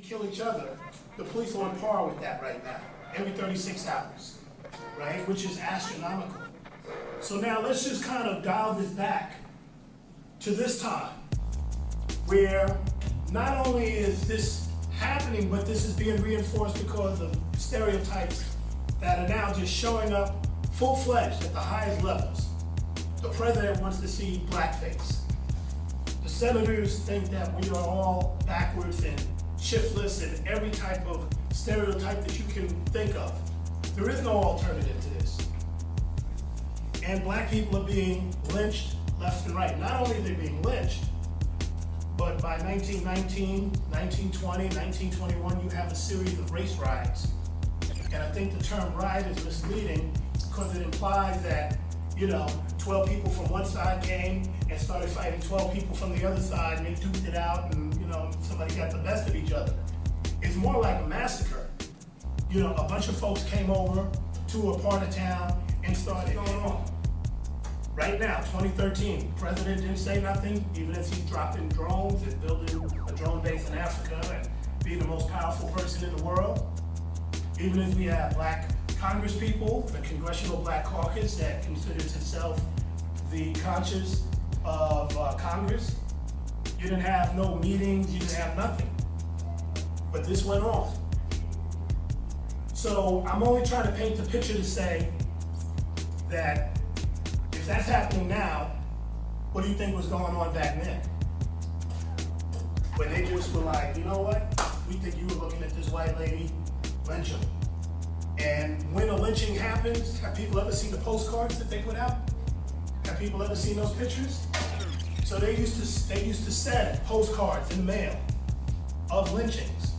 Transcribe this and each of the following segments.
kill each other, the police are on par with that right now, every 36 hours, right? Which is astronomical. So now let's just kind of dial this back to this time, where not only is this happening, but this is being reinforced because of stereotypes that are now just showing up full-fledged at the highest levels. The president wants to see blackface. The senators think that we are all backwards and shiftless and every type of stereotype that you can think of. There is no alternative to this. And black people are being lynched left and right. Not only are they being lynched, but by 1919, 1920, 1921, you have a series of race riots. And I think the term riot is misleading because it implies that, 12 people from one side came and started fighting 12 people from the other side, and they duked it out, and somebody got the best of each other. It's more like a massacre. A bunch of folks came over to a part of town and started going on. Right now, 2013, the president didn't say nothing, even as he's dropping drones and building a drone base in Africa and being the most powerful person in the world. Even as we have black Congress people, the Congressional Black Caucus that considers itself the conscience of Congress. You didn't have no meetings, you didn't have nothing. But this went on. So I'm only trying to paint the picture to say that if that's happening now, what do you think was going on back then? When they just were like, you know what? We think you were looking at this white lady, lynch him. And when a lynching happens, have people ever seen the postcards that they put out? Have people ever seen those pictures? So they used to send postcards in the mail of lynchings.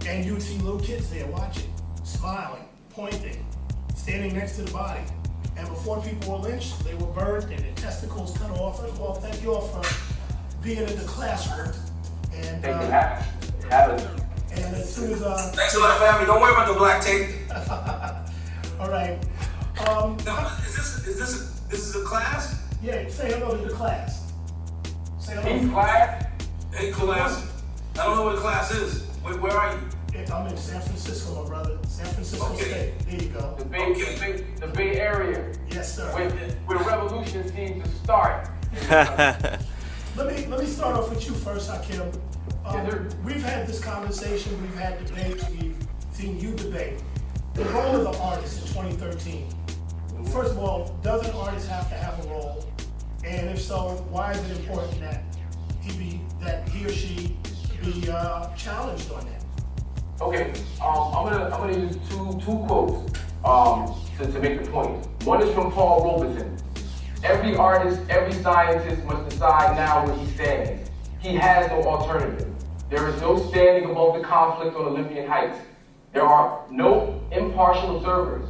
And you would see little kids there watching, smiling, pointing, standing next to the body. And before people were lynched, they were burned and their testicles cut off. Well, thank you all for being in the classroom. And and as soon as thanks a lot, family. Don't worry about the black tape. All right. Now, is this a class? Yeah. Say hello to the class. Say hello. Hey, class. Hey, class. I don't know what a class is. Where are you? I'm in San Francisco, my brother. San Francisco State. There you go. The Bay Area. Yes, sir. Where revolution seems to start. Let me start off with you first, Hakim. We've had this conversation, we've had debates, we've seen you debate. The role of the artist in 2013. First of all, does an artist have to have a role? And if so, why is it important that he or she be challenged on that? Okay, I'm gonna use two quotes to make the point. One is from Paul Robeson. Every artist, every scientist must decide now where he stands. He has no alternative. There is no standing above the conflict on Olympian heights. There are no impartial observers.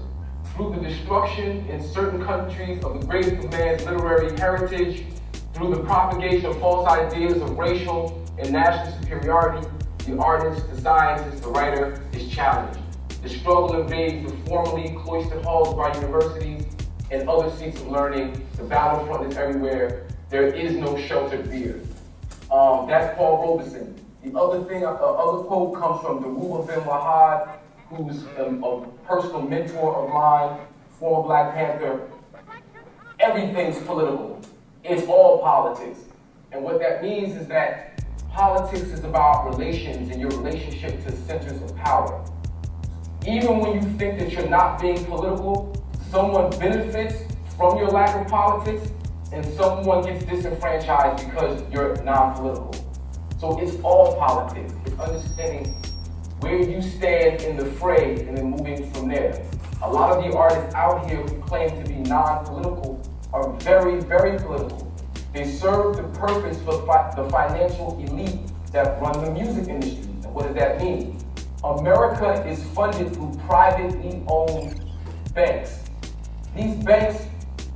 Through the destruction in certain countries of the greatest of man's literary heritage, through the propagation of false ideas of racial and national superiority, the artist, the scientist, the writer is challenged. The struggle invades the formerly cloistered halls of our universities and other seats of learning. The battlefront is everywhere. There is no sheltered rear. That's Paul Robeson. The other quote comes from Mhonde, who's a personal mentor of mine, former Black Panther. Everything's political. It's all politics. And what that means is that politics is about relations and your relationship to centers of power. Even when you think that you're not being political, someone benefits from your lack of politics and someone gets disenfranchised because you're non-political. So it's all politics. It's understanding where you stand in the fray and then moving from there. A lot of the artists out here who claim to be non-political are very, very political. They serve the purpose for the financial elite that run the music industry. And what does that mean? America is funded through privately owned banks. These banks,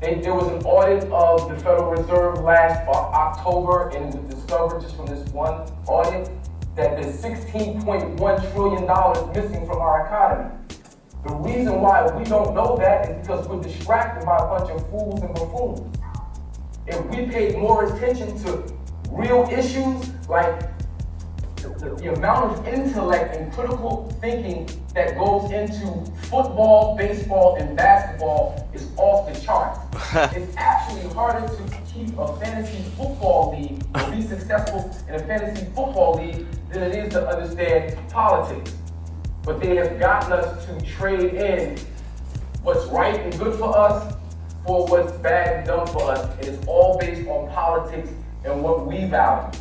there was an audit of the Federal Reserve last October, and it was discovered just from this one audit that there's $16.1 trillion missing from our economy. The reason why we don't know that is because we're distracted by a bunch of fools and buffoons. If we paid more attention to real issues like the amount of intellect and critical thinking that goes into football, baseball, and basketball is off the charts. It's actually harder to keep a fantasy football league or be successful in a fantasy football league than it is to understand politics. But they have gotten us to trade in what's right and good for us for what's bad and dumb for us. And it's all based on politics and what we value.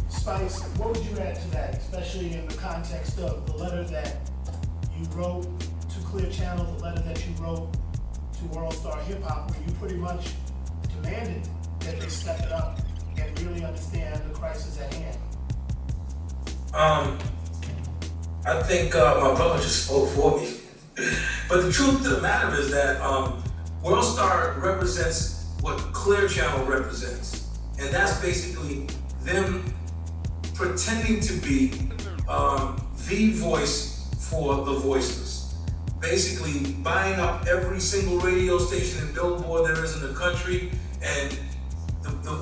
Spice, what would you add to that, especially in the context of the letter that you wrote to Clear Channel, the letter that you wrote to World Star Hip Hop, where you pretty much demanded that they step it up and really understand the crisis at hand? I think my brother just spoke for me. But the truth of the matter is that World Star represents what Clear Channel represents. And that's basically them pretending to be the voice for the voiceless. Basically buying up every single radio station and billboard there is in the country, and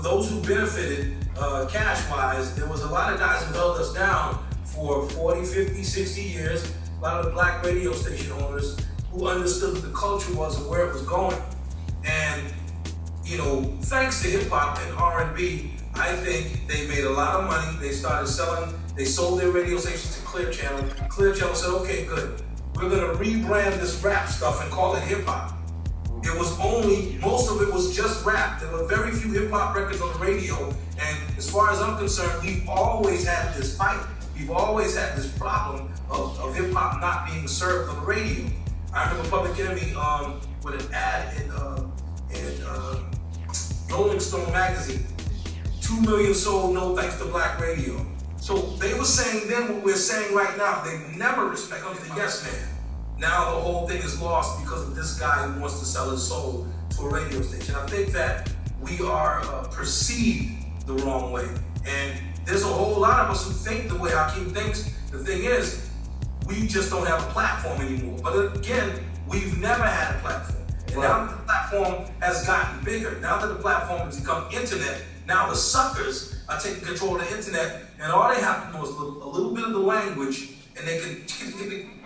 those who benefited cash-wise, there was a lot of guys who held us down for 40, 50, 60 years, a lot of the black radio station owners who understood what the culture was and where it was going. And, you know, thanks to hip-hop and R&B, I think they made a lot of money. They started selling, they sold their radio stations to Clear Channel. Clear Channel said, okay, good. We're gonna rebrand this rap stuff and call it hip-hop. It was only, most of it was just rap. There were very few hip-hop records on the radio. And as far as I'm concerned, we've always had this fight. We've always had this problem of hip-hop not being served on the radio. I remember Public Enemy with an ad in Rolling Stone magazine. 2 million sold, no thanks to black radio. So they were saying then what we're saying right now. They never respected the yes man. Now the whole thing is lost because of this guy who wants to sell his soul to a radio station. I think that we are perceived the wrong way. And there's a whole lot of us who think the way Hakeem thinks. The thing is, we just don't have a platform anymore. But again, we've never had a platform. And now that the platform has gotten bigger, now that the platform has become internet, now the suckers are taking control of the internet, and all they have to know is a little bit of the language, and they can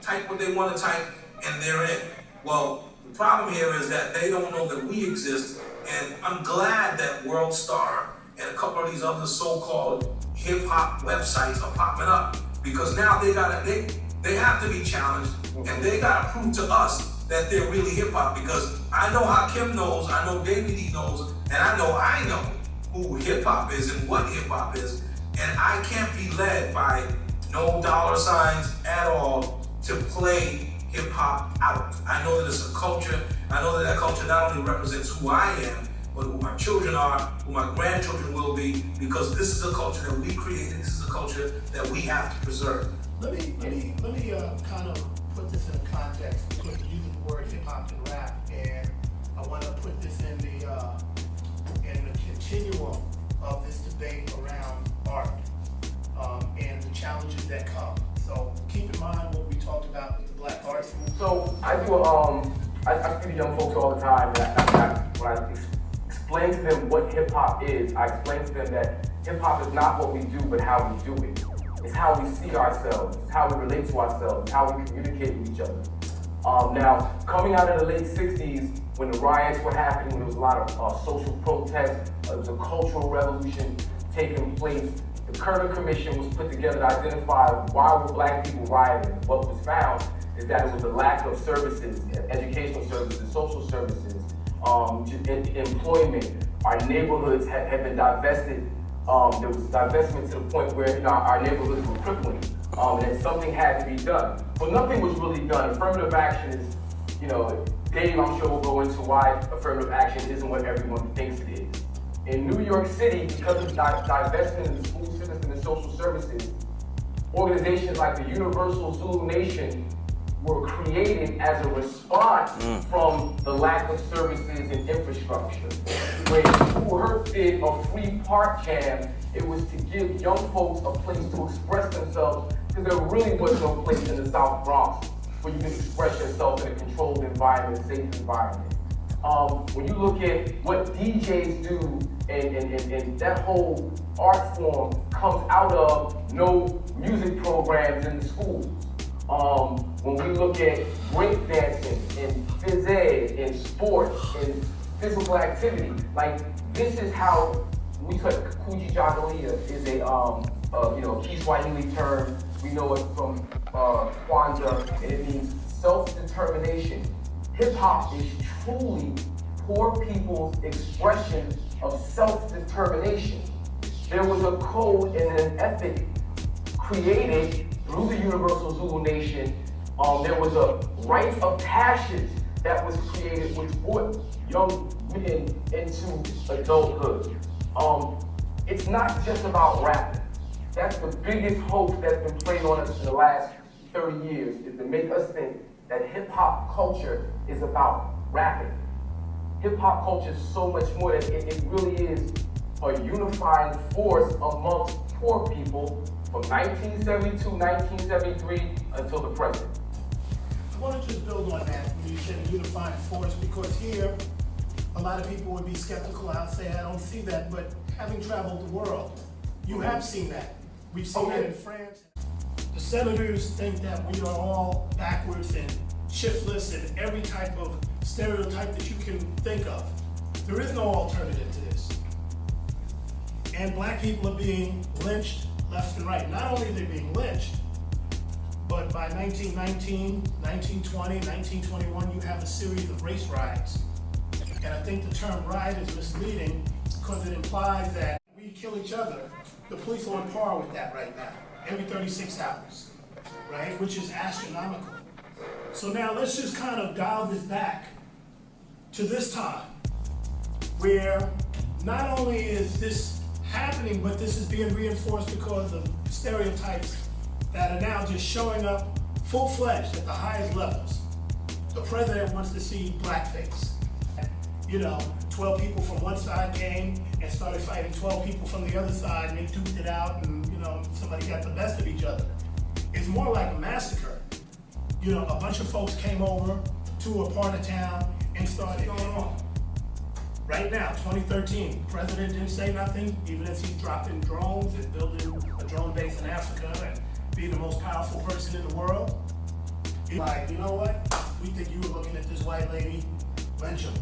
type what they want to type, and they're in. Well, the problem here is that they don't know that we exist, and I'm glad that World Star and a couple of these other so-called hip-hop websites are popping up, because now they have to be challenged, and they gotta prove to us that they're really hip-hop, because I know Hakim knows, I know Davey D knows, and I know who hip-hop is and what hip-hop is, and I can't be led by no dollar signs at all to play hip-hop out. I know that it's a culture. I know that that culture not only represents who I am, but who my children are, who my grandchildren will be, because this is a culture that we created. This is a culture that we have to preserve. Let me kind of put this in context, because you're using the word hip-hop and rap, and I want to put this in the continuum of this debate around art and the challenges that come. So keep in mind what we talked about with the Black Arts Movement. So I do, I speak to young folks all the time, and when I explain to them what hip hop is, I explain to them that hip hop is not what we do, but how we do it. It's how we see ourselves, it's how we relate to ourselves, it's how we communicate with each other. Now, coming out of the late 60s, when the riots were happening, when there was a lot of social protests, there was a cultural revolution taking place, the Kerner Commission was put together to identify why were black people rioting. What was found is that it was a lack of services, educational services, social services, employment. Our neighborhoods had been divested. There was divestment to the point where our neighborhoods were crippling, and that something had to be done. But nothing was really done. Affirmative action is, Dave, I'm sure will go into why affirmative action isn't what everyone thinks it is. In New York City, because of divestment in the school system and social services, organizations like the Universal Zulu Nation were created as a response from the lack of services and infrastructure. When Who Hurt did a free park jam, it was to give young folks a place to express themselves, because there really was no place in the South Bronx where you can express yourself in a controlled environment, a safe environment. When you look at what DJs do, and that whole art form comes out of no music programs in the schools. When we look at breakdancing and phys ed and sports and physical activity, like this is how we took Kujichagulia is a Kiswahili term. We know it from Kwanzaa, and it means self-determination. Hip hop is truly poor people's expression of self-determination. There was a code and an ethic created through the Universal Zulu Nation. There was a rite of passage that was created which brought young men into adulthood. It's not just about rapping. That's the biggest hoax that's been played on us in the last 30 years, is to make us think that hip-hop culture is about rapping. Hip-hop culture is so much more that it really is a unifying force amongst poor people from 1972, 1973 until the present. I want to just build on that when you said a unifying force, because here a lot of people would be skeptical. I'll say I don't see that, but having traveled the world, you have seen that. We've seen that in France. The senators think that we are all backwards and shiftless and every type of stereotype that you can think of. There is no alternative to this. And black people are being lynched left and right. Not only are they being lynched, but by 1919, 1920, 1921, you have a series of race riots. And I think the term riot is misleading because it implies that we kill each other. The police are on par with that right now, every 36 hours, right? Which is astronomical. So now let's just kind of dial this back to this time, where not only is this happening, but this is being reinforced because of stereotypes that are now just showing up full-fledged at the highest levels. The president wants to see blackface. 12 people from one side came and started fighting 12 people from the other side, and they duked it out, and somebody got the best of each other. It's more like a massacre. A bunch of folks came over to a part of town and started going on. Right now, 2013, the president didn't say nothing, even as he's dropping drones and building a drone base in Africa and being the most powerful person in the world. He's like, you know what? We think you were looking at this white lady, lynch him.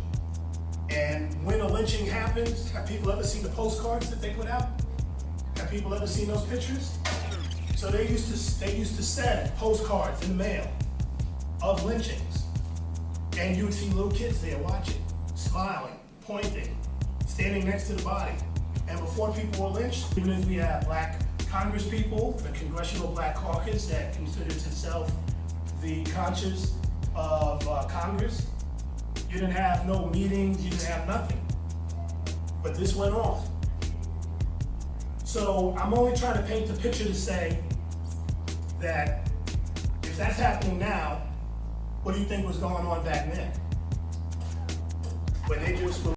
And when a lynching happens, have people ever seen the postcards that they put out? Have people ever seen those pictures? So they used to send postcards in the mail of lynchings. And you would see little kids there watching, smiling, pointing, standing next to the body. And before people were lynched, even if we have black Congress people, the Congressional Black Caucus that considers itself the conscience of Congress, you didn't have no meetings, you didn't have nothing. But this went on. So I'm only trying to paint the picture to say that if that's happening now, what do you think was going on back then? When they just